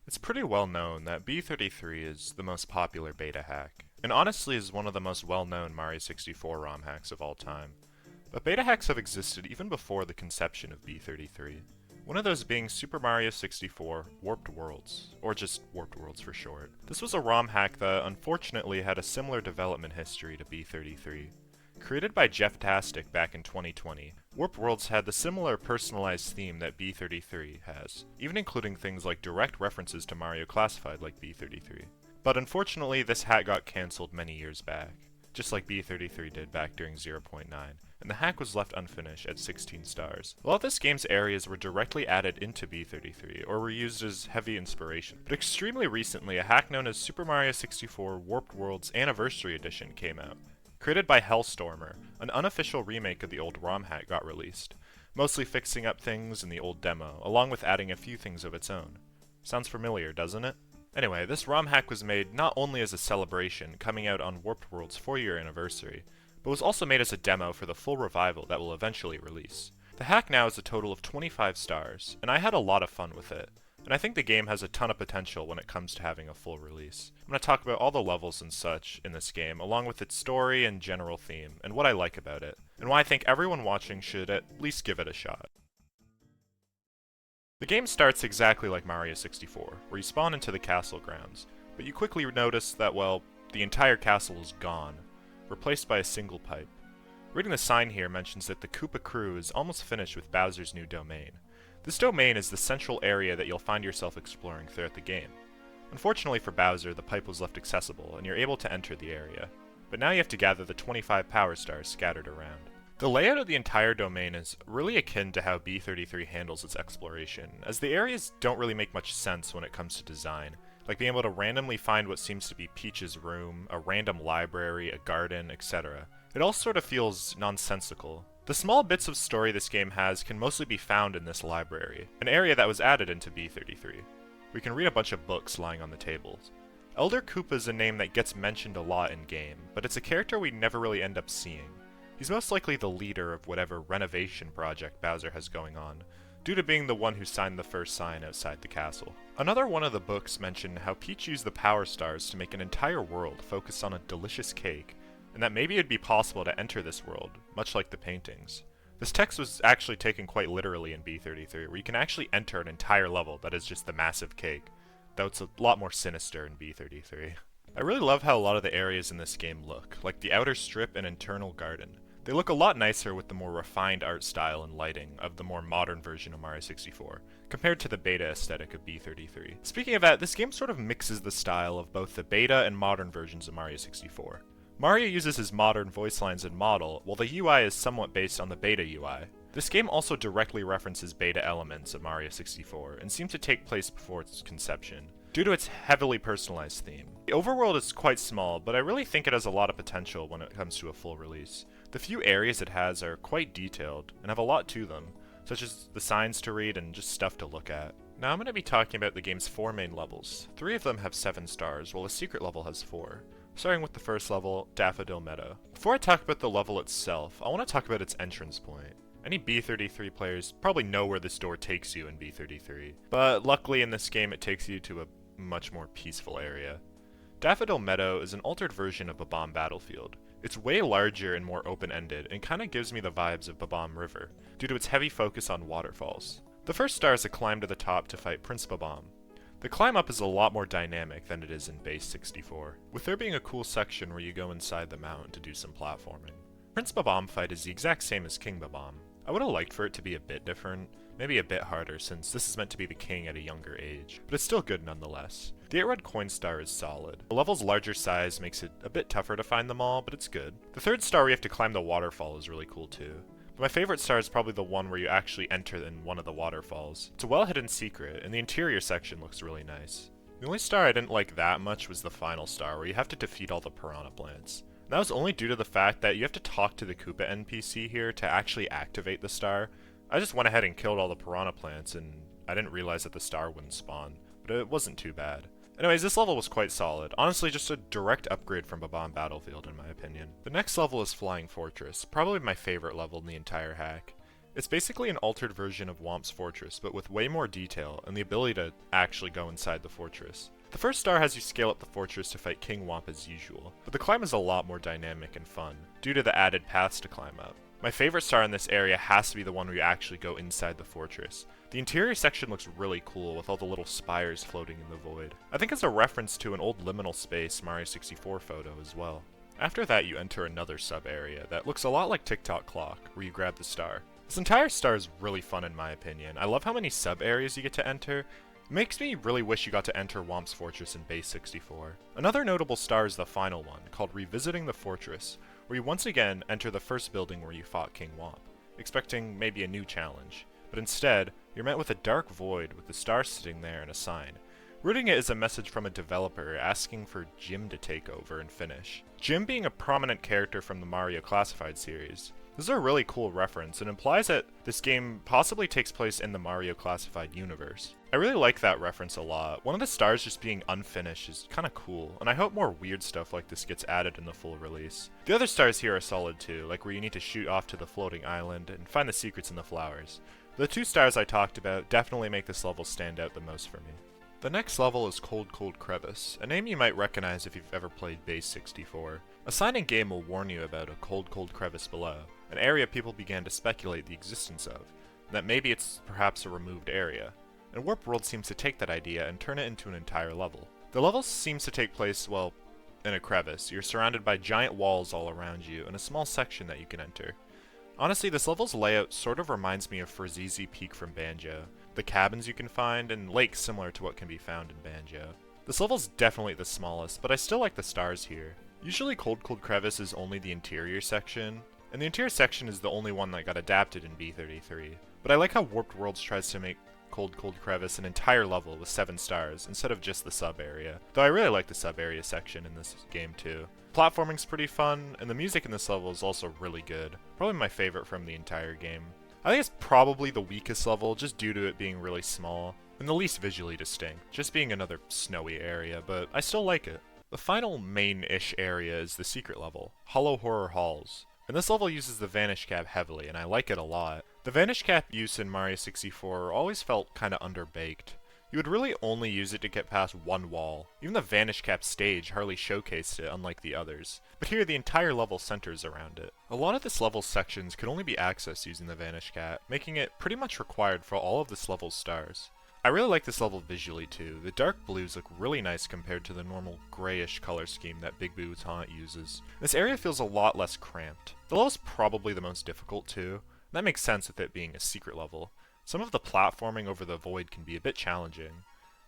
It's pretty well known that B33 is the most popular beta hack, and honestly is one of the most well-known Mario 64 ROM hacks of all time. But beta hacks have existed even before the conception of B33. One of those being Super Mario 64 Warped Worlds, or just Warped Worlds for short. This was a ROM hack that unfortunately had a similar development history to B33. Created by Jeff Tastic back in 2020, Warped Worlds had the similar personalized theme that B33 has, even including things like direct references to Mario Classified like B33. But unfortunately, this hack got cancelled many years back, just like B33 did back during 0.9, and the hack was left unfinished at 16 stars. A lot of this game's areas were directly added into B33, or were used as heavy inspiration, but extremely recently a hack known as Super Mario 64 Warped Worlds Anniversary Edition came out. Created by Hellstormer, an unofficial remake of the old ROM hack got released, mostly fixing up things in the old demo, along with adding a few things of its own. Sounds familiar, doesn't it? Anyway, this ROM hack was made not only as a celebration, coming out on Warped World's 4-year anniversary, but was also made as a demo for the full revival that will eventually release. The hack now is a total of 25 stars, and I had a lot of fun with it. And I think the game has a ton of potential when it comes to having a full release. I'm going to talk about all the levels and such in this game, along with its story and general theme, and what I like about it, and why I think everyone watching should at least give it a shot. The game starts exactly like Mario 64, where you spawn into the castle grounds, but you quickly notice that, well, the entire castle is gone, replaced by a single pipe. Reading the sign here mentions that the Koopa crew is almost finished with Bowser's new domain. This domain is the central area that you'll find yourself exploring throughout the game. Unfortunately for Bowser, the pipe was left accessible, and you're able to enter the area. But now you have to gather the 25 power stars scattered around. The layout of the entire domain is really akin to how B33 handles its exploration, as the areas don't really make much sense when it comes to design, like being able to randomly find what seems to be Peach's room, a random library, a garden, etc. It all sort of feels nonsensical. The small bits of story this game has can mostly be found in this library, an area that was added into B33. We can read a bunch of books lying on the tables. Elder Koopa is a name that gets mentioned a lot in-game, but it's a character we never really end up seeing. He's most likely the leader of whatever renovation project Bowser has going on, due to being the one who signed the first sign outside the castle. Another one of the books mentioned how Peach used the Power Stars to make an entire world focused on a delicious cake, and that maybe it'd be possible to enter this world, much like the paintings. This text was actually taken quite literally in B33, where you can actually enter an entire level that is just the massive cake, though it's a lot more sinister in B33. I really love how a lot of the areas in this game look, like the outer strip and internal garden. They look a lot nicer with the more refined art style and lighting of the more modern version of Mario 64, compared to the beta aesthetic of B33. Speaking of that, this game sort of mixes the style of both the beta and modern versions of Mario 64. Mario uses his modern voice lines in Model, while the UI is somewhat based on the beta UI. This game also directly references beta elements of Mario 64, and seems to take place before its conception, due to its heavily personalized theme. The overworld is quite small, but I really think it has a lot of potential when it comes to a full release. The few areas it has are quite detailed, and have a lot to them, such as the signs to read and just stuff to look at. Now I'm going to be talking about the game's 4 main levels. 3 of them have 7 stars, while the secret level has 4. Starting with the first level, Daffodil Meadow. Before I talk about the level itself, I want to talk about its entrance point. Any B33 players probably know where this door takes you in B33, but luckily in this game it takes you to a much more peaceful area. Daffodil Meadow is an altered version of Babam Battlefield. It's way larger and more open-ended, and kinda gives me the vibes of Babam River, due to its heavy focus on waterfalls. The first star is a climb to the top to fight Prince Babam. The climb up is a lot more dynamic than it is in base 64, with there being a cool section where you go inside the mountain to do some platforming. Prince Babam fight is the exact same as King Babam. I would have liked for it to be a bit different, maybe a bit harder since this is meant to be the king at a younger age, but it's still good nonetheless. The 8 red coin star is solid. The level's larger size makes it a bit tougher to find them all, but it's good. The 3rd star where you have to climb the waterfall is really cool too. But my favorite star is probably the one where you actually enter in one of the waterfalls. It's a well-hidden secret, and the interior section looks really nice. The only star I didn't like that much was the final star, where you have to defeat all the piranha plants. And that was only due to the fact that you have to talk to the Koopa NPC here to actually activate the star. I just went ahead and killed all the piranha plants, and I didn't realize that the star wouldn't spawn, but it wasn't too bad. Anyways, this level was quite solid. Honestly, just a direct upgrade from Babam Battlefield in my opinion. The next level is Flying Fortress, probably my favorite level in the entire hack. It's basically an altered version of Whomp's Fortress, but with way more detail and the ability to actually go inside the fortress. The first star has you scale up the fortress to fight King Whomp as usual, but the climb is a lot more dynamic and fun, due to the added paths to climb up. My favorite star in this area has to be the one where you actually go inside the fortress. The interior section looks really cool with all the little spires floating in the void. I think it's a reference to an old liminal space Mario 64 photo as well. After that you enter another sub-area that looks a lot like Tick-Tock Clock, where you grab the star. This entire star is really fun in my opinion. I love how many sub-areas you get to enter. It makes me really wish you got to enter Whomp's Fortress in B64. Another notable star is the final one, called Revisiting the Fortress, where you once again enter the first building where you fought King Whomp, expecting maybe a new challenge. But instead, you're met with a dark void with the star sitting there and a sign. Reading it is a message from a developer asking for Jim to take over and finish. Jim being a prominent character from the Mario Classified series. This is a really cool reference and implies that this game possibly takes place in the Mario Classified universe. I really like that reference a lot. One of the stars just being unfinished is kinda cool, and I hope more weird stuff like this gets added in the full release. The other stars here are solid too, like where you need to shoot off to the floating island and find the secrets in the flowers. The two stars I talked about definitely make this level stand out the most for me. The next level is Cold Cold Crevice, a name you might recognize if you've ever played B64. A sign in game will warn you about a Cold Cold Crevice below, an area people began to speculate the existence of, and that maybe it's perhaps a removed area. And Warp World seems to take that idea and turn it into an entire level. The level seems to take place, well, in a crevice. You're surrounded by giant walls all around you and a small section that you can enter. Honestly, this level's layout sort of reminds me of Frazisi Peak from Banjo, the cabins you can find, and lakes similar to what can be found in Banjo. This level's definitely the smallest, but I still like the stars here. Usually Cold Cold Crevice is only the interior section, and the interior section is the only one that got adapted in B33. But I like how Warped Worlds tries to make Cold Cold Crevice an entire level with 7 stars instead of just the sub-area, though I really like the sub-area section in this game too. Platforming's pretty fun, and the music in this level is also really good, probably my favorite from the entire game. I think it's probably the weakest level just due to it being really small, and the least visually distinct, just being another snowy area, but I still like it. The final main-ish area is the secret level, Hollow Horror Halls. And this level uses the Vanish Cap heavily, and I like it a lot. The Vanish Cap use in Mario 64 always felt kinda underbaked. You would really only use it to get past one wall. Even the Vanish Cap stage hardly showcased it, unlike the others. But here, the entire level centers around it. A lot of this level's sections can only be accessed using the Vanish Cap, making it pretty much required for all of this level's stars. I really like this level visually too. The dark blues look really nice compared to the normal grayish color scheme that Big Boo Taunt uses. This area feels a lot less cramped. The level's probably the most difficult too. That makes sense with it being a secret level. Some of the platforming over the void can be a bit challenging.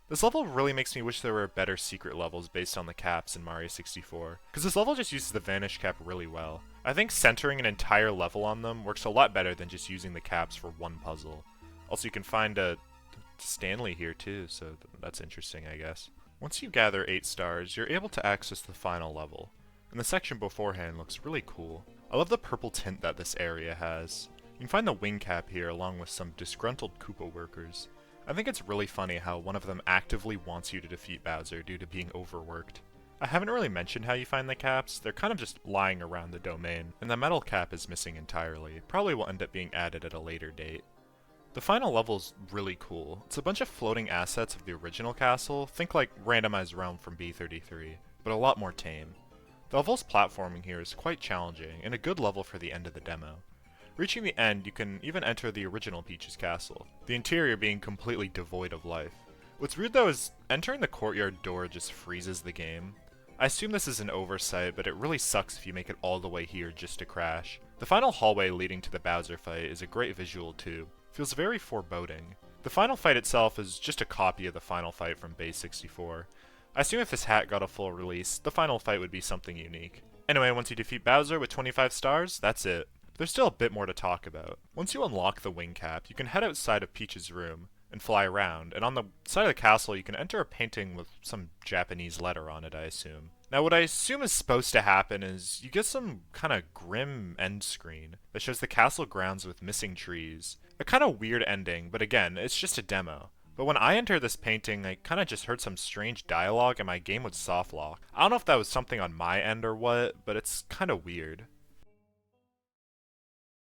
This level really makes me wish there were better secret levels based on the caps in Mario 64, because this level just uses the Vanish Cap really well. I think centering an entire level on them works a lot better than just using the caps for one puzzle. Also, you can find a Stanley here too, so that's interesting, I guess. Once you gather 8 stars, you're able to access the final level, and the section beforehand looks really cool. I love the purple tint that this area has. You can find the wing cap here along with some disgruntled Koopa workers. I think it's really funny how one of them actively wants you to defeat Bowser due to being overworked. I haven't really mentioned how you find the caps, they're kind of just lying around the domain, and the metal cap is missing entirely. Probably will end up being added at a later date. The final level's really cool. It's a bunch of floating assets of the original castle, think like Randomized Realm from B33, but a lot more tame. The level's platforming here is quite challenging, and a good level for the end of the demo. Reaching the end, you can even enter the original Peach's castle, the interior being completely devoid of life. What's weird though is entering the courtyard door just freezes the game. I assume this is an oversight, but it really sucks if you make it all the way here just to crash. The final hallway leading to the Bowser fight is a great visual too. Feels very foreboding. The final fight itself is just a copy of the final fight from B64. I assume if this hat got a full release, the final fight would be something unique. Anyway, once you defeat Bowser with 25 stars, that's it. There's still a bit more to talk about. Once you unlock the wing cap, you can head outside of Peach's room and fly around, and on the side of the castle you can enter a painting with some Japanese letter on it, I assume. Now what I assume is supposed to happen is you get some kind of grim end screen that shows the castle grounds with missing trees. A kind of weird ending, but again, it's just a demo. But when I entered this painting, I kind of just heard some strange dialogue and my game would softlock. I don't know if that was something on my end or what, but it's kind of weird.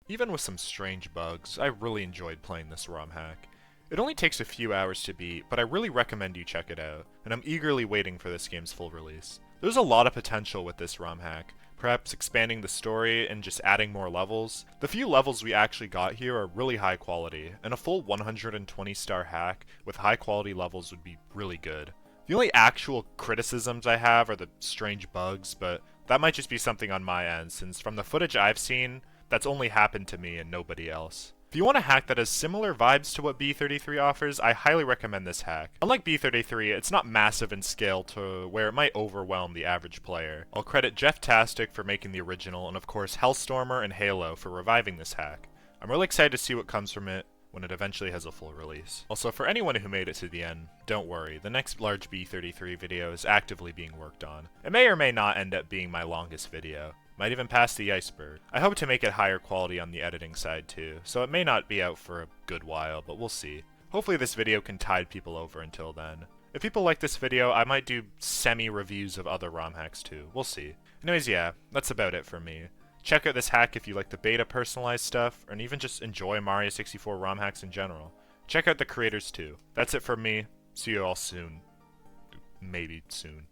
Even with some strange bugs, I really enjoyed playing this ROM hack. It only takes a few hours to beat, but I really recommend you check it out, and I'm eagerly waiting for this game's full release. There's a lot of potential with this ROM hack, perhaps expanding the story and just adding more levels. The few levels we actually got here are really high quality, and a full 120-star hack with high quality levels would be really good. The only actual criticisms I have are the strange bugs, but that might just be something on my end, since from the footage I've seen, that's only happened to me and nobody else. If you want a hack that has similar vibes to what B33 offers, I highly recommend this hack. Unlike B33, it's not massive in scale to where it might overwhelm the average player. I'll credit Jeff-tastic for making the original, and of course Hellstormer and Halo for reviving this hack. I'm really excited to see what comes from it when it eventually has a full release. Also, for anyone who made it to the end, don't worry, the next large B33 video is actively being worked on. It may or may not end up being my longest video. Might even pass the iceberg. I hope to make it higher quality on the editing side too, so it may not be out for a good while, but we'll see. Hopefully this video can tide people over until then. If people like this video, I might do semi-reviews of other ROM hacks too, we'll see. Anyways, yeah, that's about it for me. Check out this hack if you like the beta personalized stuff, and even just enjoy Mario 64 ROM hacks in general. Check out the creators too. That's it for me. See you all soon. Maybe soon.